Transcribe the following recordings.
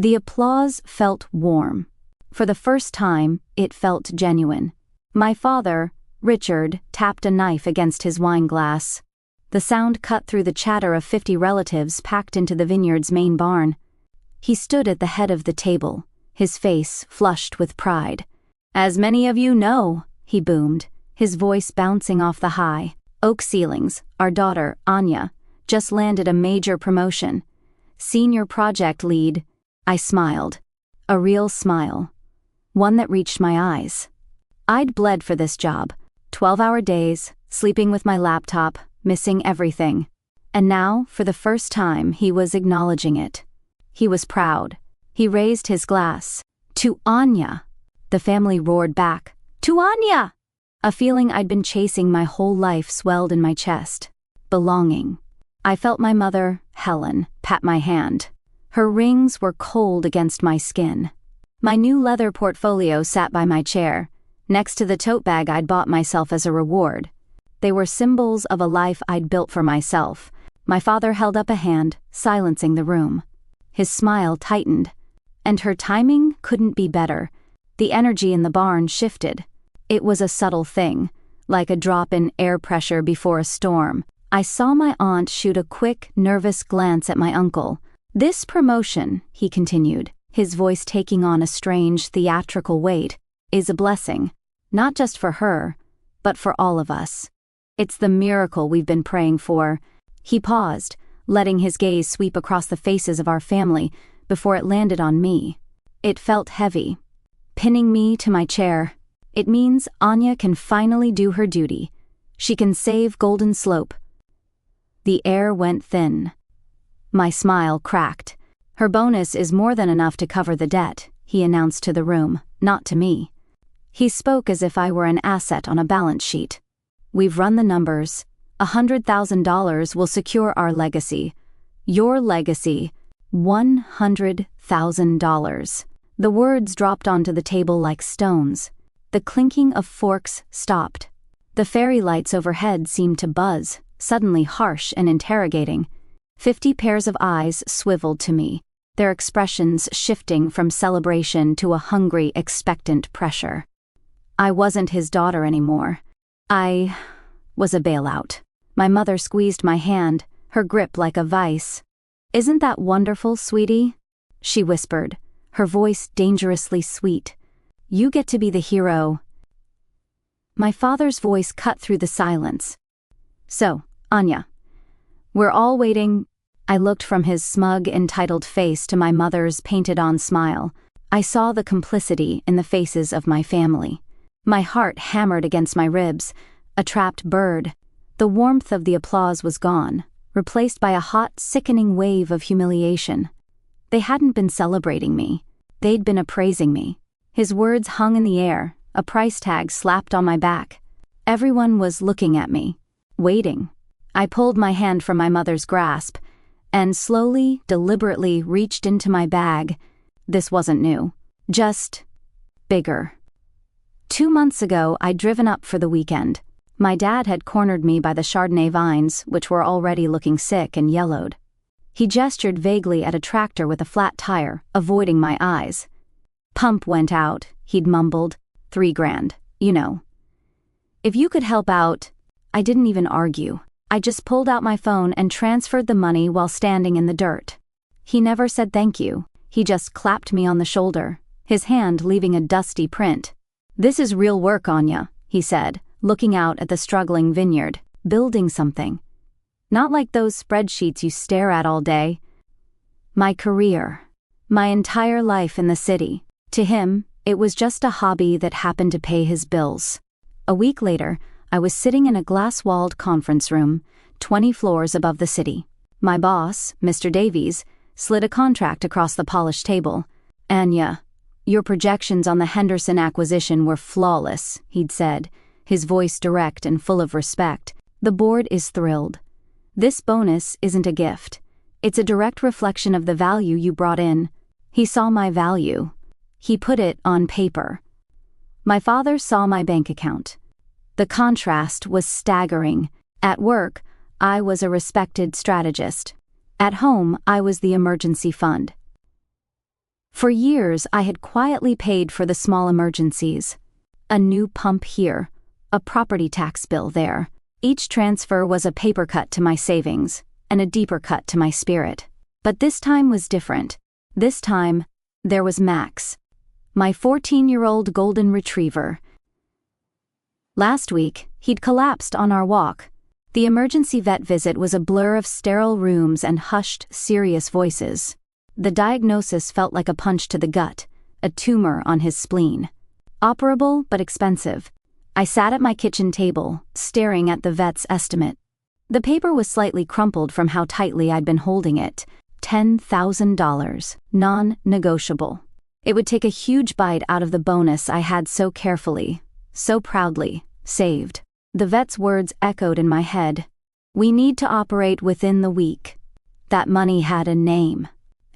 The applause felt warm. For the first time, it felt genuine. My father, Richard, tapped a knife against his wine glass. The sound cut through the chatter of 50 relatives packed into the Vineyard's main barn. He stood at the head of the table, his face flushed with pride. "As many of you know," he boomed, his voice bouncing off the high oak ceilings, our daughter, Anya, just landed a major promotion. Senior project lead. I smiled. A real smile. One that reached my eyes. I'd bled for this job. 12-hour days, sleeping with my laptop, missing everything. And now, for the first time, he was acknowledging it. He was proud. He raised his glass. "To Anya!" The family roared back. "To Anya!" A feeling I'd been chasing my whole life swelled in my chest. Belonging. I felt my mother, Helen, pat my hand. Her rings were cold against my skin. My new leather portfolio sat by my chair, next to the tote bag I'd bought myself as a reward. They were symbols of a life I'd built for myself. My father held up a hand, silencing the room. His smile tightened. And her timing couldn't be better. The energy in the barn shifted. It was a subtle thing, like a drop in air pressure before a storm. I saw my aunt shoot a quick, nervous glance at my uncle. "This promotion," he continued, his voice taking on a strange, theatrical weight, "is a blessing, not just for her, but for all of us. It's the miracle we've been praying for." He paused, letting his gaze sweep across the faces of our family before it landed on me. It felt heavy, pinning me to my chair. It means Anya can finally do her duty. She can save Golden Slope. The air went thin. My smile cracked. "Her bonus is more than enough to cover the debt," he announced to the room, not to me. He spoke as if I were an asset on a balance sheet. "We've run the numbers. $100,000 will secure our legacy. Your legacy, $100,000. The words dropped onto the table like stones. The clinking of forks stopped. The fairy lights overhead seemed to buzz, suddenly harsh and interrogating. 50 pairs of eyes swiveled to me, their expressions shifting from celebration to a hungry, expectant pressure. I wasn't his daughter anymore. I was a bailout. My mother squeezed my hand, her grip like a vice. "Isn't that wonderful, sweetie?" she whispered, her voice dangerously sweet. "You get to be the hero." My father's voice cut through the silence. "So, Anya, we're all waiting." I looked from his smug, entitled face to my mother's painted-on smile. I saw the complicity in the faces of my family. My heart hammered against my ribs, a trapped bird. The warmth of the applause was gone, replaced by a hot, sickening wave of humiliation. They hadn't been celebrating me. They'd been appraising me. His words hung in the air, a price tag slapped on my back. Everyone was looking at me, waiting. I pulled my hand from my mother's grasp, and slowly, deliberately reached into my bag. This wasn't new, just bigger. 2 months ago, I'd driven up for the weekend. My dad had cornered me by the Chardonnay vines, which were already looking sick and yellowed. He gestured vaguely at a tractor with a flat tire, avoiding my eyes. "Pump went out," he'd mumbled. $3,000, you know. "If you could help out." I didn't even argue. I just pulled out my phone and transferred the money while standing in the dirt. He never said thank you. He just clapped me on the shoulder, his hand leaving a dusty print. "This is real work, Anya," he said, looking out at the struggling vineyard, "building something. Not like those spreadsheets you stare at all day. My career. My entire life in the city." To him, it was just a hobby that happened to pay his bills. A week later, I was sitting in a glass-walled conference room, 20 floors above the city. My boss, Mr. Davies, slid a contract across the polished table. "Anya, your projections on the Henderson acquisition were flawless," he'd said, his voice direct and full of respect. "The board is thrilled. This bonus isn't a gift. It's a direct reflection of the value you brought in." He saw my value. He put it on paper. My father saw my bank account. The contrast was staggering. At work, I was a respected strategist. At home, I was the emergency fund. For years, I had quietly paid for the small emergencies. A new pump here, a property tax bill there. Each transfer was a paper cut to my savings, and a deeper cut to my spirit. But this time was different. This time, there was Max, my 14-year-old golden retriever. Last week, he'd collapsed on our walk. The emergency vet visit was a blur of sterile rooms and hushed, serious voices. The diagnosis felt like a punch to the gut, a tumor on his spleen. Operable but expensive. I sat at my kitchen table, staring at the vet's estimate. The paper was slightly crumpled from how tightly I'd been holding it. $10,000, non-negotiable. It would take a huge bite out of the bonus I had so carefully, so proudly, saved. The vet's words echoed in my head. We need to operate within the week. That money had a name.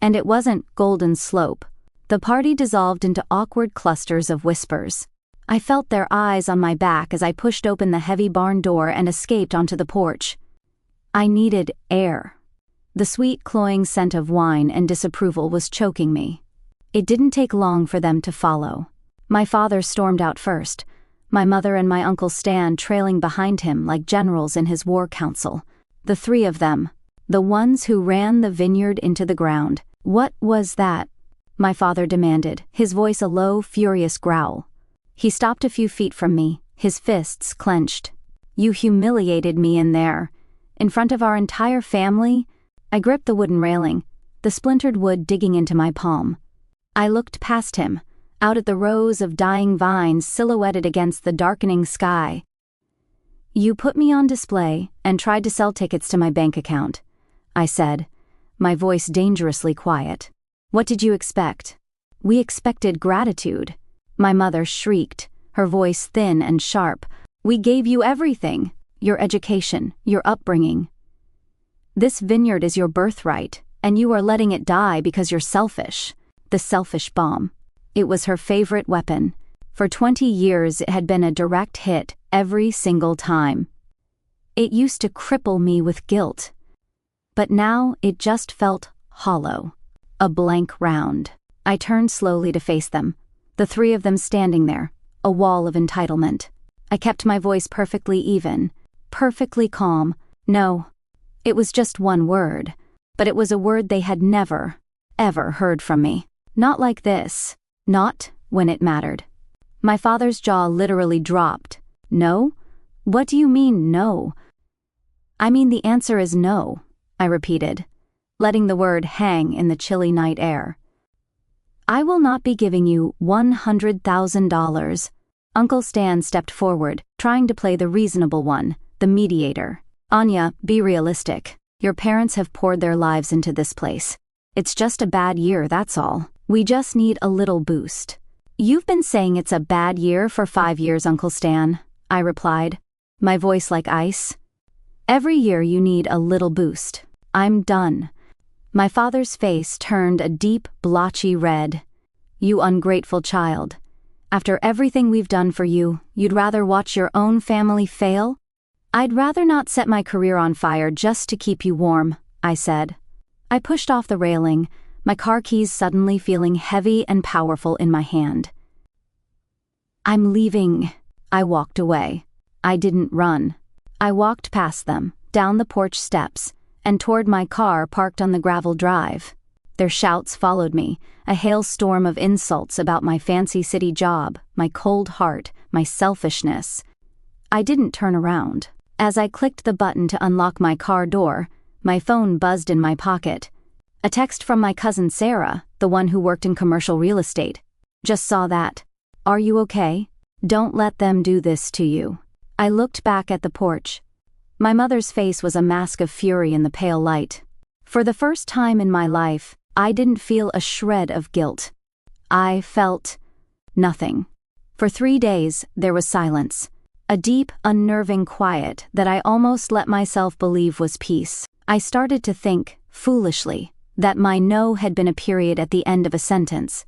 And it wasn't Golden Slope. The party dissolved into awkward clusters of whispers. I felt their eyes on my back as I pushed open the heavy barn door and escaped onto the porch. I needed air. The sweet, cloying scent of wine and disapproval was choking me. It didn't take long for them to follow. My father stormed out first, my mother and my Uncle Stan trailing behind him like generals in his war council. The three of them, the ones who ran the vineyard into the ground. What was that? My father demanded, his voice a low, furious growl. He stopped a few feet from me, his fists clenched. You humiliated me in there. In front of our entire family? I gripped the wooden railing, the splintered wood digging into my palm. I looked past him, out at the rows of dying vines silhouetted against the darkening sky. You put me on display and tried to sell tickets to my bank account, I said, my voice dangerously quiet. What did you expect? We expected gratitude. My mother shrieked, her voice thin and sharp. We gave you everything, your education, your upbringing. This vineyard is your birthright, and you are letting it die because you're selfish. The selfish bomb. It was her favorite weapon. For 20 years it had been a direct hit every single time. It used to cripple me with guilt. But now it just felt hollow. A blank round. I turned slowly to face them. The three of them standing there, a wall of entitlement. I kept my voice perfectly even, perfectly calm. No, it was just one word, but it was a word they had never, ever heard from me. Not like this. Not when it mattered. My father's jaw literally dropped. No? What do you mean, no? I mean, the answer is no, I repeated, letting the word hang in the chilly night air. I will not be giving you $100,000. Uncle Stan stepped forward, trying to play the reasonable one, the mediator. Anya, be realistic. Your parents have poured their lives into this place. It's just a bad year, that's all. We just need a little boost. You've been saying it's a bad year for 5 years, Uncle Stan, I replied, my voice like ice. Every year you need a little boost. I'm done. My father's face turned a deep, blotchy red. You ungrateful child. After everything we've done for you, you'd rather watch your own family fail? I'd rather not set my career on fire just to keep you warm, I said. I pushed off the railing, my car keys suddenly feeling heavy and powerful in my hand. I'm leaving. I walked away. I didn't run. I walked past them, down the porch steps, and toward my car parked on the gravel drive. Their shouts followed me, a hailstorm of insults about my fancy city job, my cold heart, my selfishness. I didn't turn around. As I clicked the button to unlock my car door, my phone buzzed in my pocket. A text from my cousin Sarah, the one who worked in commercial real estate. Just saw that. Are you okay? Don't let them do this to you. I looked back at the porch. My mother's face was a mask of fury in the pale light. For the first time in my life, I didn't feel a shred of guilt. I felt nothing. For 3 days, there was silence. A deep, unnerving quiet that I almost let myself believe was peace. I started to think, foolishly, that my no had been a period at the end of a sentence.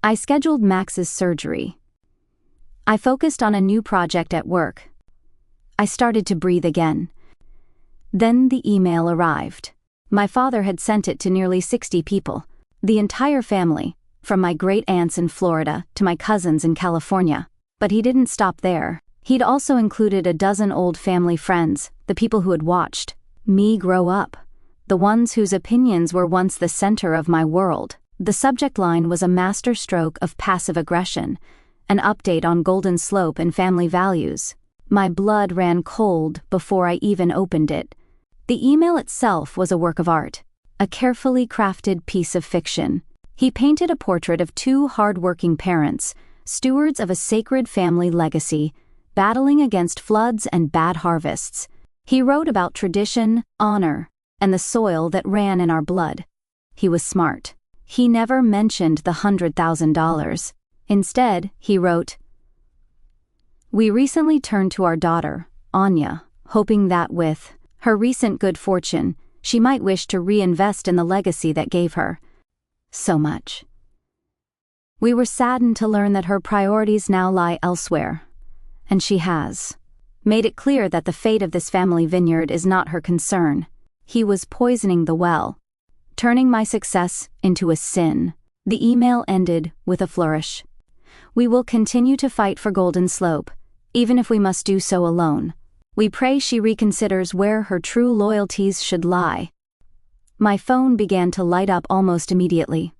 I scheduled Max's surgery. I focused on a new project at work. I started to breathe again. Then the email arrived. My father had sent it to nearly 60 people, the entire family, from my great-aunts in Florida to my cousins in California. But he didn't stop there. He'd also included a dozen old family friends, the people who had watched me grow up, the ones whose opinions were once the center of my world. The subject line was a masterstroke of passive aggression, an update on Golden Slope and family values. My blood ran cold before I even opened it. The email itself was a work of art, a carefully crafted piece of fiction. He painted a portrait of two hard-working parents, stewards of a sacred family legacy, battling against floods and bad harvests. He wrote about tradition, honor, and the soil that ran in our blood. He was smart. He never mentioned the $100,000. Instead, he wrote, "We recently turned to our daughter, Anya, hoping that with her recent good fortune, she might wish to reinvest in the legacy that gave her so much. We were saddened to learn that her priorities now lie elsewhere, and she has made it clear that the fate of this family vineyard is not her concern." He was poisoning the well, turning my success into a sin. The email ended with a flourish. "We will continue to fight for Golden Slope, even if we must do so alone. We pray she reconsiders where her true loyalties should lie." My phone began to light up almost immediately.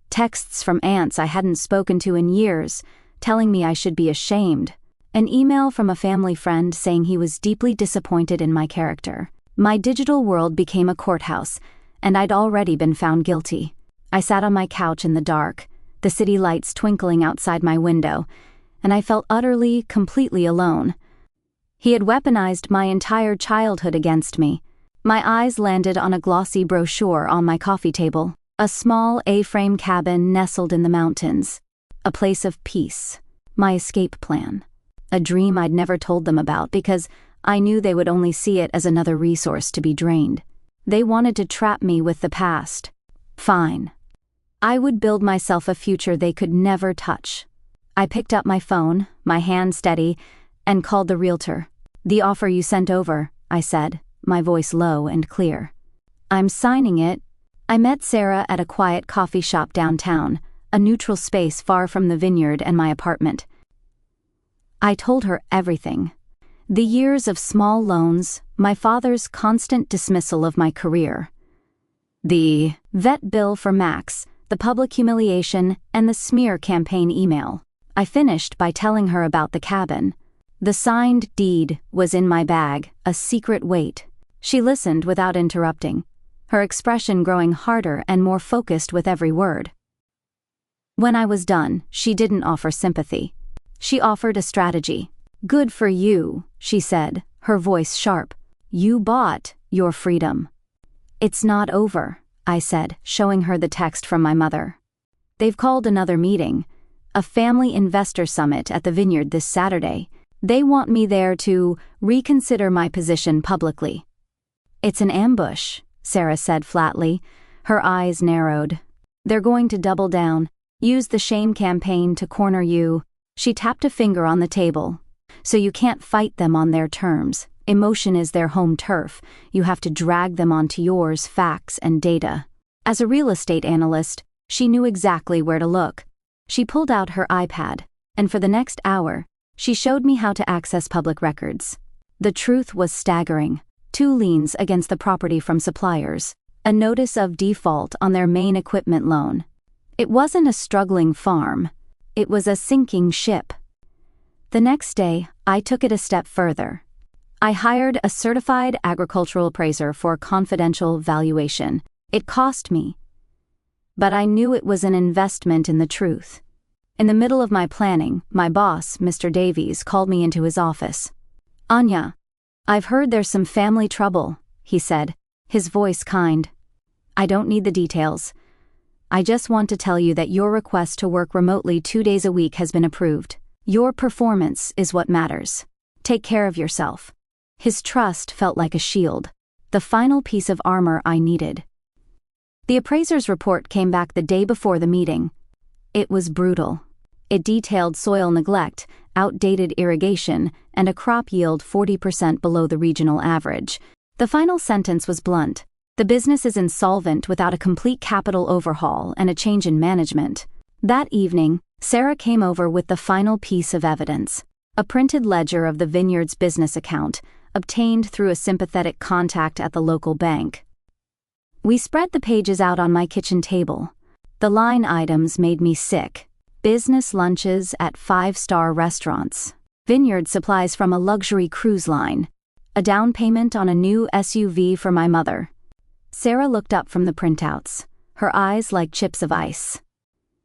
Texts from aunts I hadn't spoken to in years, telling me I should be ashamed. An email from a family friend saying he was deeply disappointed in my character. My digital world became a courthouse, and I'd already been found guilty. I sat on my couch in the dark, the city lights twinkling outside my window, and I felt utterly, completely alone. He had weaponized my entire childhood against me. My eyes landed on a glossy brochure on my coffee table, a small A-frame cabin nestled in the mountains, a place of peace, my escape plan, a dream I'd never told them about because I knew they would only see it as another resource to be drained. They wanted to trap me with the past. Fine. I would build myself a future they could never touch. I picked up my phone, my hand steady, and called the realtor. "The offer you sent over," I said, my voice low and clear. "I'm signing it." I met Sarah at a quiet coffee shop downtown, a neutral space far from the vineyard and my apartment. I told her everything. The years of small loans, my father's constant dismissal of my career, the vet bill for Max, the public humiliation, and the smear campaign email. I finished by telling her about the cabin. The signed deed was in my bag, a secret weight. She listened without interrupting, her expression growing harder and more focused with every word. When I was done, she didn't offer sympathy. She offered a strategy. "Good for you," she said, her voice sharp. "You bought your freedom." "It's not over," I said, showing her the text from my mother. "They've called another meeting, a family investor summit at the vineyard this Saturday. They want me there to reconsider my position publicly." "It's an ambush," Sarah said flatly, her eyes narrowed. "They're going to double down, use the shame campaign to corner you." She tapped a finger on the table. "So you can't fight them on their terms. Emotion is their home turf. You have to drag them onto yours, facts and data." As a real estate analyst, she knew exactly where to look. She pulled out her iPad, and for the next hour, she showed me how to access public records. The truth was staggering. 2 liens against the property from suppliers, a notice of default on their main equipment loan. It wasn't a struggling farm. It was a sinking ship. The next day, I took it a step further. I hired a certified agricultural appraiser for a confidential valuation. It cost me, but I knew it was an investment in the truth. In the middle of my planning, my boss, Mr. Davies, called me into his office. "Anya, I've heard there's some family trouble," he said, his voice kind. "I don't need the details. I just want to tell you that your request to work remotely 2 days a week has been approved. Your performance is what matters. Take care of yourself." His trust felt like a shield, the final piece of armor I needed. The appraiser's report came back the day before the meeting. It was brutal. It detailed soil neglect, outdated irrigation, and a crop yield 40% below the regional average. The final sentence was blunt. The business is insolvent without a complete capital overhaul and a change in management. That evening, Sarah came over with the final piece of evidence, a printed ledger of the Vineyard's business account, obtained through a sympathetic contact at the local bank. We spread the pages out on my kitchen table. The line items made me sick. Business lunches at 5-star restaurants. Vineyard supplies from a luxury cruise line. A down payment on a new SUV for my mother. Sarah looked up from the printouts, her eyes like chips of ice.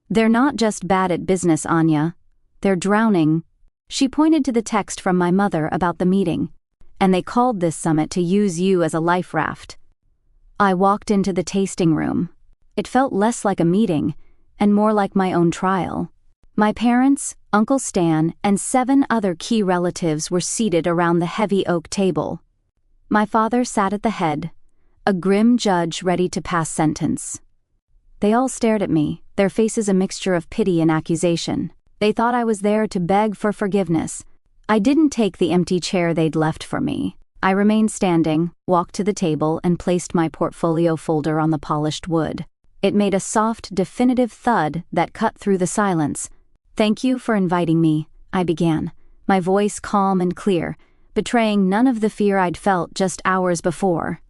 They're not just bad at business, Anya. They're drowning. She pointed to the text from my mother about the meeting. And they called this summit to use you as a life raft. I walked into the tasting room. It felt less like a meeting, and more like my own trial. My parents, Uncle Stan, and 7 other key relatives were seated around the heavy oak table. My father sat at the head, a grim judge ready to pass sentence. They all stared at me, their faces a mixture of pity and accusation. They thought I was there to beg for forgiveness. I didn't take the empty chair they'd left for me. I remained standing, walked to the table, and placed my portfolio folder on the polished wood. It made a soft, definitive thud that cut through the silence. "Thank you for inviting me," I began, my voice calm and clear, betraying none of the fear I'd felt just hours before.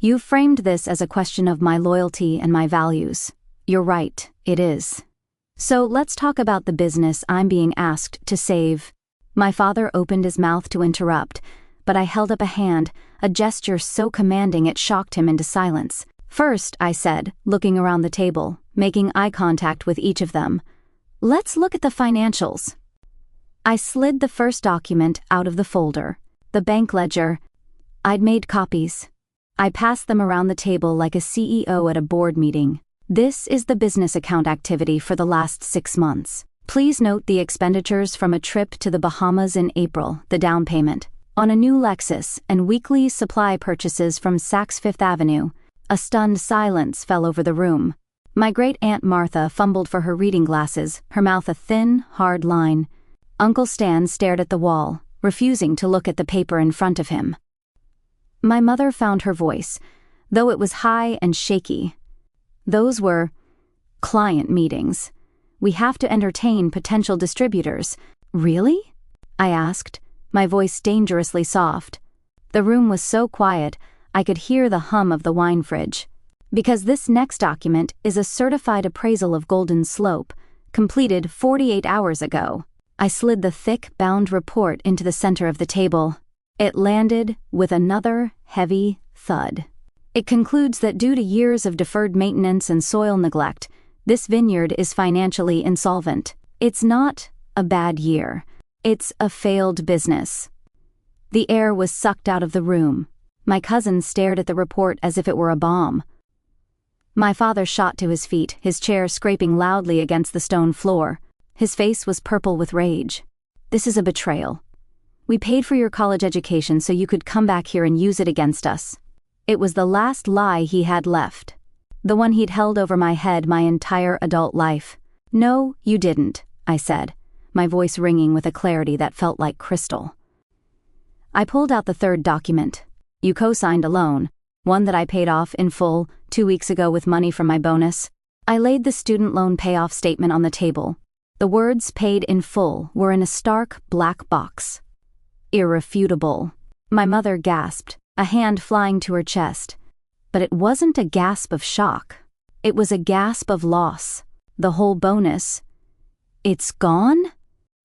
"You've framed this as a question of my loyalty and my values. You're right, it is. So let's talk about the business I'm being asked to save." My father opened his mouth to interrupt, but I held up a hand, a gesture so commanding it shocked him into silence. "First," I said, looking around the table, making eye contact with each of them, "let's look at the financials." I slid the first document out of the folder, the bank ledger. I'd made copies. I passed them around the table like a CEO at a board meeting. "This is the business account activity for the last 6 months. Please note the expenditures from a trip to the Bahamas in April, the down payment on a new Lexus, and weekly supply purchases from Saks Fifth Avenue." A stunned silence fell over the room. My great-aunt Martha fumbled for her reading glasses, her mouth a thin, hard line. Uncle Stan stared at the wall, refusing to look at the paper in front of him. My mother found her voice, though it was high and shaky. "Those were client meetings. We have to entertain potential distributors." "Really?" I asked, my voice dangerously soft. The room was so quiet, I could hear the hum of the wine fridge. "Because this next document is a certified appraisal of Golden Slope, completed 48 hours ago." I slid the thick, bound report into the center of the table. It landed with another heavy thud. "It concludes that due to years of deferred maintenance and soil neglect, this vineyard is financially insolvent. It's not a bad year. It's a failed business." The air was sucked out of the room. My cousin stared at the report as if it were a bomb. My father shot to his feet, his chair scraping loudly against the stone floor. His face was purple with rage. "This is a betrayal. We paid for your college education so you could come back here and use it against us." It was the last lie he had left. The one he'd held over my head my entire adult life. "No, you didn't," I said, my voice ringing with a clarity that felt like crystal. I pulled out the third document. "You co-signed a loan, one that I paid off in full 2 weeks ago with money from my bonus." I laid the student loan payoff statement on the table. The words "paid in full" were in a stark black box. Irrefutable. My mother gasped, a hand flying to her chest. But it wasn't a gasp of shock. It was a gasp of loss. The whole bonus. "It's gone?"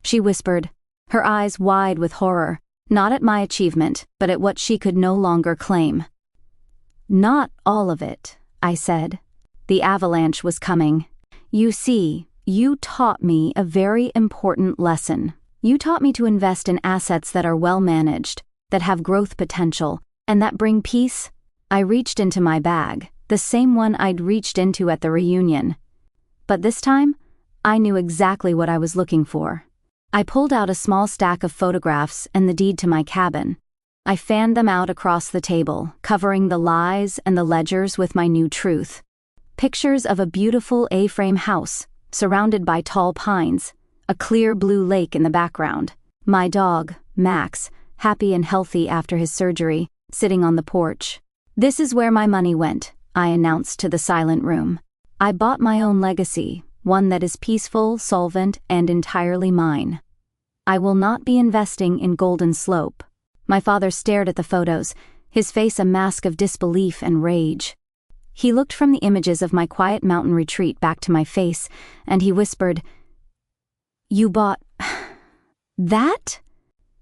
she whispered, her eyes wide with horror, not at my achievement, but at what she could no longer claim. "Not all of it," I said. The avalanche was coming. "You see, you taught me a very important lesson. You taught me to invest in assets that are well managed, that have growth potential, and that bring peace." I reached into my bag, the same one I'd reached into at the reunion. But this time, I knew exactly what I was looking for. I pulled out a small stack of photographs and the deed to my cabin. I fanned them out across the table, covering the lies and the ledgers with my new truth. Pictures of a beautiful A-frame house, surrounded by tall pines, a clear blue lake in the background. My dog, Max, happy and healthy after his surgery, sitting on the porch. "This is where my money went," I announced to the silent room. "I bought my own legacy, one that is peaceful, solvent, and entirely mine. I will not be investing in Golden Slope. My father stared at the photos, his face a mask of disbelief and rage. He looked from the images of my quiet mountain retreat back to my face, and he whispered, "You bought that?"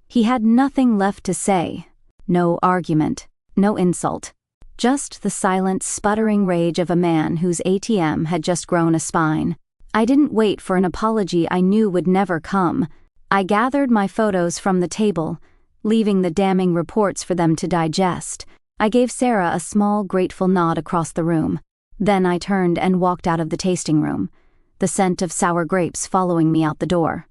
He had nothing left to say. No argument, no insult. Just the silent, sputtering rage of a man whose ATM had just grown a spine. I didn't wait for an apology I knew would never come. I gathered my photos from the table, leaving the damning reports for them to digest. I gave Sarah a small, grateful nod across the room. Then I turned and walked out of the tasting room, the scent of sour grapes following me out the door.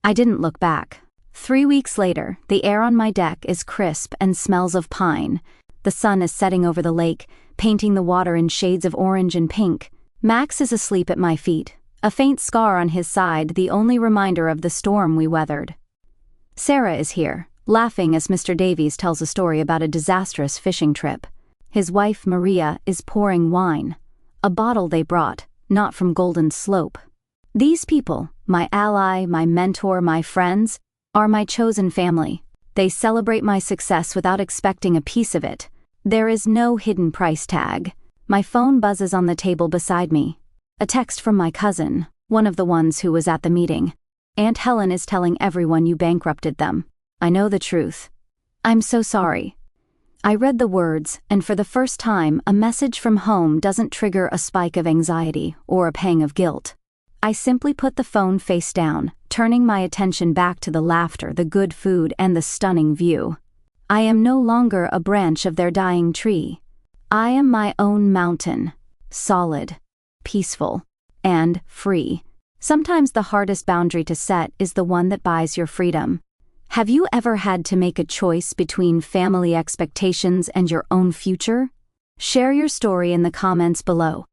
I didn't look back. 3 weeks later, the air on my deck is crisp and smells of pine. The sun is setting over the lake, painting the water in shades of orange and pink. Max is asleep at my feet, a faint scar on his side, the only reminder of the storm we weathered. Sarah is here, laughing as Mr. Davies tells a story about a disastrous fishing trip. His wife, Maria, is pouring wine, a bottle they brought, not from Golden Slope. These people, my ally, my mentor, my friends, are my chosen family. They celebrate my success without expecting a piece of it. There is no hidden price tag. My phone buzzes on the table beside me. A text from my cousin, one of the ones who was at the meeting. "Aunt Helen is telling everyone you bankrupted them. I know the truth. I'm so sorry." I read the words, and for the first time, a message from home doesn't trigger a spike of anxiety or a pang of guilt. I simply put the phone face down, turning my attention back to the laughter, the good food, and the stunning view. I am no longer a branch of their dying tree. I am my own mountain, solid, peaceful, and free. Sometimes the hardest boundary to set is the one that buys your freedom. Have you ever had to make a choice between family expectations and your own future? Share your story in the comments below.